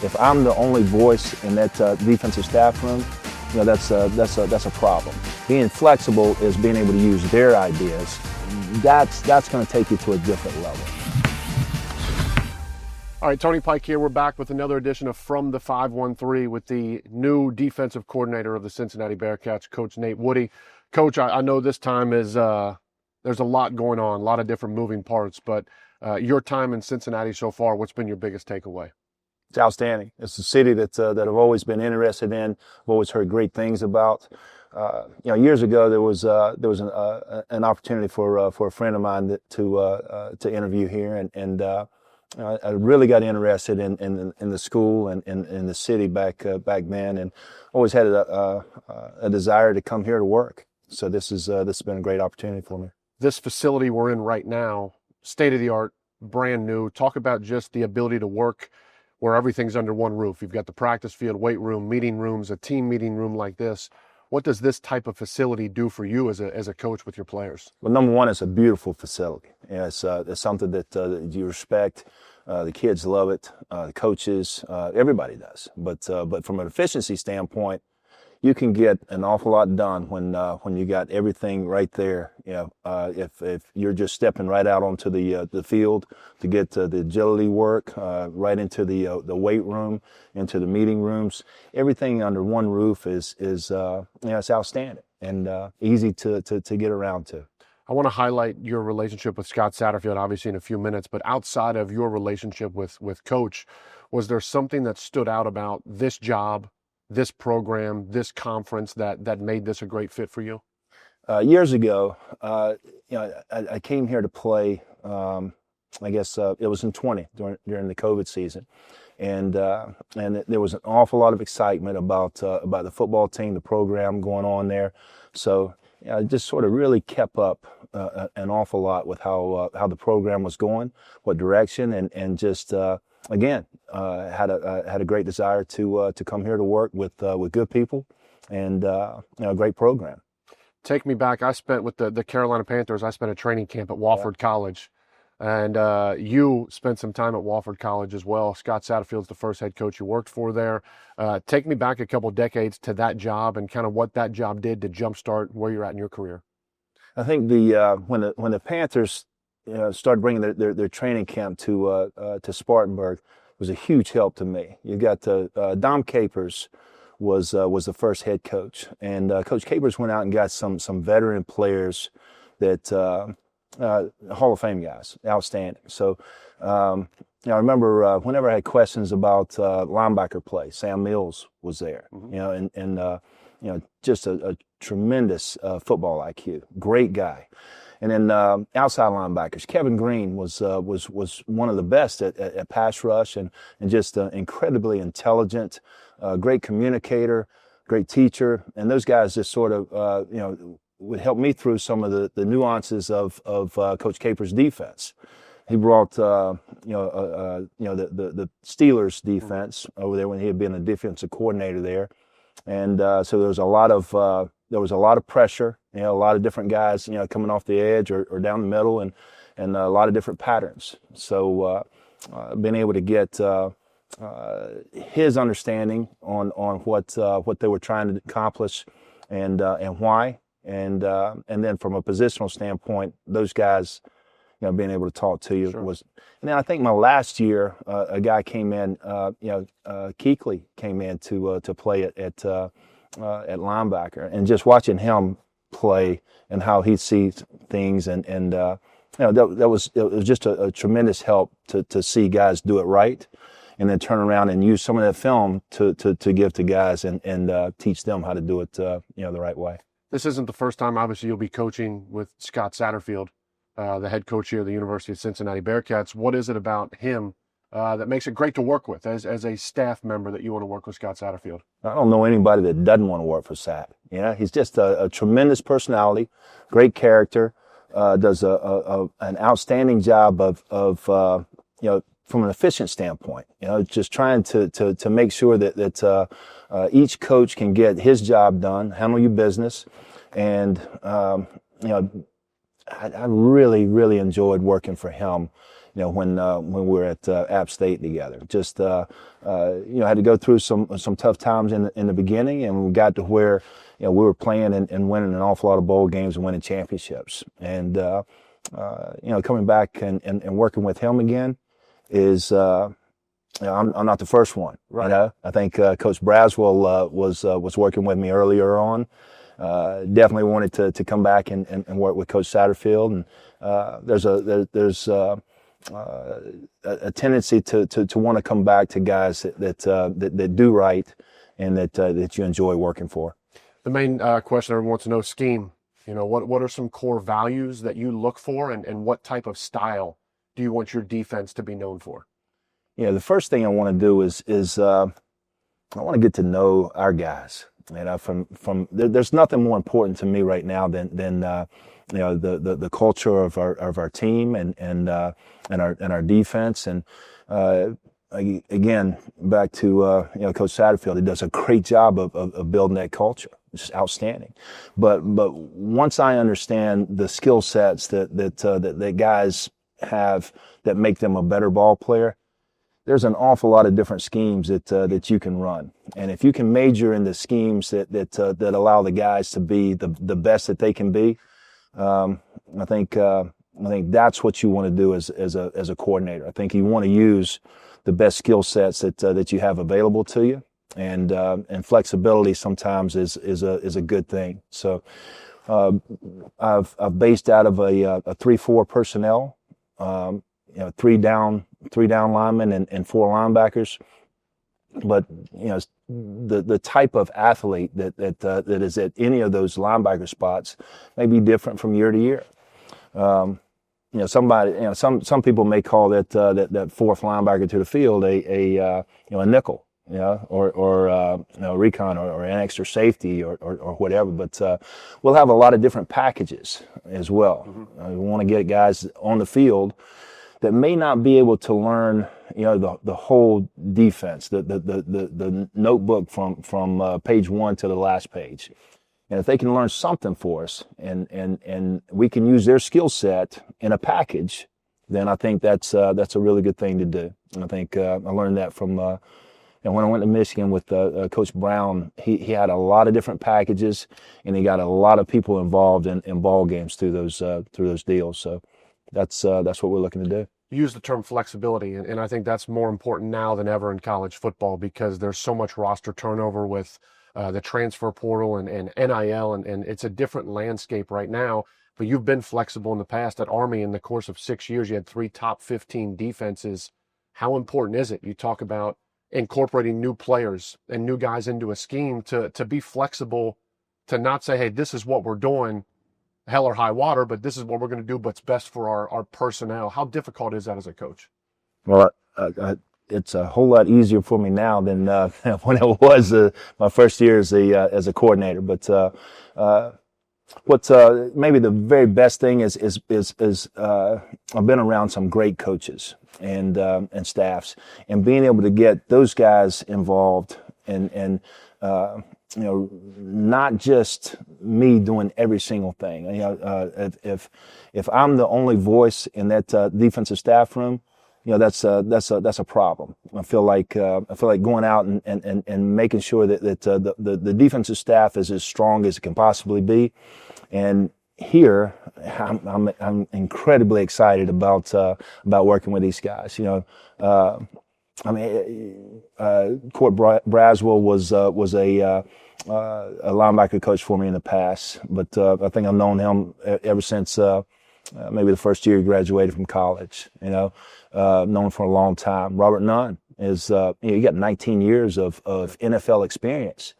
If I'm the only voice in that defensive staff room, that's a problem. Being flexible is being able to use their ideas. That's going to take you to a different level. All right, Tony Pike here. We're back with another edition of From the 513 with the new defensive coordinator of the Cincinnati Bearcats, Coach Nate Woody. Coach, I know this time is there's a lot going on, a lot of different moving parts, but your time in Cincinnati so far, what's been your biggest takeaway? It's outstanding. It's a city that I've always been interested in. I've always heard great things about. Years ago there was an opportunity for a friend of mine to interview here, and I really got interested in the school and in the city back then, and always had a desire to come here to work. So this has been a great opportunity for me. This facility we're in right now, state of the art, brand new. Talk about just the ability to work where everything's under one roof. You've got the practice field, weight room, meeting rooms, a team meeting room like this. What does this type of facility do for you as a coach with your players? Well, number one, it's a beautiful facility. It's something that you respect. The kids love it. The coaches, everybody does. But from an efficiency standpoint, you can get an awful lot done when you got everything right there. If you're just stepping right out onto the field to get the agility work, right into the weight room, into the meeting rooms, everything under one roof is it's outstanding and easy to get around to. I want to highlight your relationship with Scott Satterfield, obviously in a few minutes, but outside of your relationship with Coach, was there something that stood out about this job, this program, this conference that made this a great fit for you? Years ago, I came here to play. I guess it was in 20 during the COVID season, and there was an awful lot of excitement about the football team, the program going on there. So I just sort of really kept up an awful lot with how the program was going, what direction, and just. Again, had a great desire to come here to work with good people and a great program. Take me back. I spent with the Carolina Panthers. I spent a training camp at Wofford College, and you spent some time at Wofford College as well. Scott Satterfield's the first head coach you worked for there. Take me back a couple decades to that job and kind of what that job did to jumpstart where you're at in your career. I think when the Panthers started bringing their training camp to Spartanburg, was a huge help to me. You got Dom Capers was the first head coach, and Coach Capers went out and got some veteran players that Hall of Fame guys, outstanding. So I remember whenever I had questions about linebacker play, Sam Mills was there. And just a tremendous football IQ, great guy. And then outside linebackers, Kevin Green was one of the best at pass rush and just incredibly intelligent, great communicator, great teacher. And those guys just sort of would help me through some of the nuances of Coach Capers' defense. He brought the Steelers defense over there when he had been a defensive coordinator there, and so there was a lot of pressure. A lot of different guys, coming off the edge or down the middle, and a lot of different patterns. So being able to get his understanding on what they were trying to accomplish and why, and then from a positional standpoint, those guys, being able to talk to you was. And then I think my last year, a guy came in, Keekly came in to play at linebacker, and just watching him play and how he sees things, and it was just a tremendous help to see guys do it right, and then turn around and use some of that film to give to guys and teach them how to do it the right way. This isn't the first time, obviously, you'll be coaching with Scott Satterfield, the head coach here at the University of Cincinnati Bearcats. What is it about him that makes it great to work with as a staff member that you want to work with Scott Satterfield? I don't know anybody that doesn't want to work for Sat. He's just a tremendous personality, great character, does an outstanding job of from an efficient standpoint. Just trying to make sure that each coach can get his job done, handle your business, and I really enjoyed working for him. when we were at App State together. Just had to go through some tough times in the beginning, and we got to where we were playing and winning an awful lot of bowl games and winning championships. And coming back and working with him again is. I'm not the first one. Right. I think Coach Braswell was working with me earlier on. Definitely wanted to come back and work with Coach Satterfield. And there's a tendency to want to come back to guys that do right and that you enjoy working for. The main question everyone wants to know: scheme. What are some core values that you look for, and what type of style do you want your defense to be known for? The first thing I want to do is I want to get to know our guys. There's nothing more important to me right now than the culture of our team and our defense. And again, back to Coach Satterfield, he does a great job of building that culture. It's outstanding. But once I understand the skill sets that guys have that make them a better ball player, there's an awful lot of different schemes that you can run. And if you can major in the schemes that allow the guys to be the best that they can be, I think that's what you want to do as a coordinator. I think you want to use the best skill sets that you have available to you, and flexibility sometimes is a good thing. So I've based out of a 3-4 personnel. Three down linemen and 4 linebackers. But the type of athlete that is at any of those linebacker spots may be different from year to year. Some people may call that fourth linebacker to the field a nickel, or recon or an extra safety or whatever. But we'll have a lot of different packages as well. We want to get guys on the field that may not be able to learn, the whole defense, the notebook from page 1 to the last page. And if they can learn something for us, and we can use their skill set in a package, then I think that's a really good thing to do. And I think I learned that from when I went to Michigan with Coach Brown. He had a lot of different packages, and he got a lot of people involved in ball games through those deals. So that's what we're looking to do. You use the term flexibility, and I think that's more important now than ever in college football, because there's so much roster turnover with the transfer portal and NIL, and it's a different landscape right now. But you've been flexible in the past. At Army, in the course of 6 years, you had 3 top 15 defenses. How important is it? You talk about incorporating new players and new guys into a scheme to be flexible, to not say, hey, this is what we're doing, hell or high water, but this is what we're going to do, what's best for our personnel. How difficult is that as a coach? Well, it's a whole lot easier for me now than when it was my first year as a coordinator. But what's maybe the very best thing is I've been around some great coaches and staffs, and being able to get those guys involved and not just me doing every single thing. If I'm the only voice in that defensive staff room, that's a problem. I feel like going out and making sure that the defensive staff is as strong as it can possibly be. And here, I'm incredibly excited about working with these guys. Court Braswell was a linebacker coach for me in the past, but I think I've known him ever since maybe the first year he graduated from college. Known him for a long time. Robert Nunn is he got 19 years of NFL experience,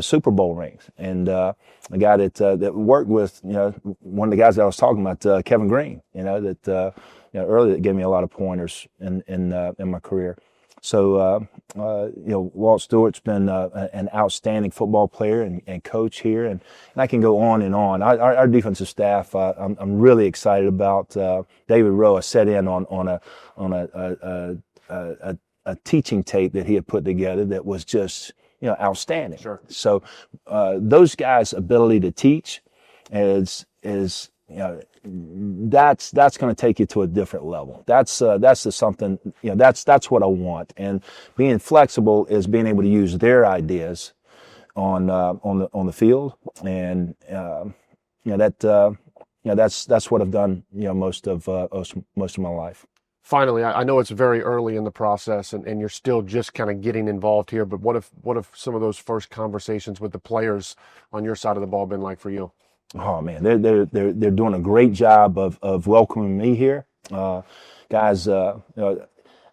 Super Bowl rings, and a guy that worked with one of the guys that I was talking about, Kevin Green, that earlier that gave me a lot of pointers in my career. So, Walt Stewart's been an outstanding football player and coach here, and I can go on and on. Our defensive staff, I'm really excited about. David Rowe set in on a teaching tape that he had put together that was just outstanding. Sure. So those guys' ability to teach is that's going to take you to a different level. That's the something, that's what I want. And being flexible is being able to use their ideas on the field, and that's what I've done, most of my life. Finally, I know it's very early in the process, and you're still just kind of getting involved here. But what if some of those first conversations with the players on your side of the ball been like for you? Oh man, they're doing a great job of welcoming me here, guys. I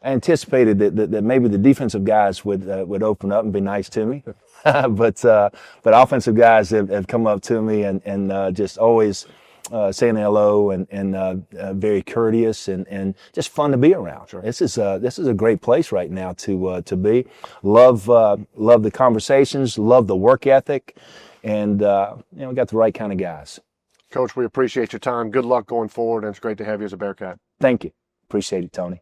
anticipated that maybe the defensive guys would open up and be nice to me, but offensive guys have come up to me and just always saying hello and very courteous and just fun to be around. Sure. This is a great place right now to be. Love the conversations, love the work ethic, and we got the right kind of guys. Coach, we appreciate your time. Good luck going forward, and it's great to have you as a Bearcat. Thank you. Appreciate it, Tony.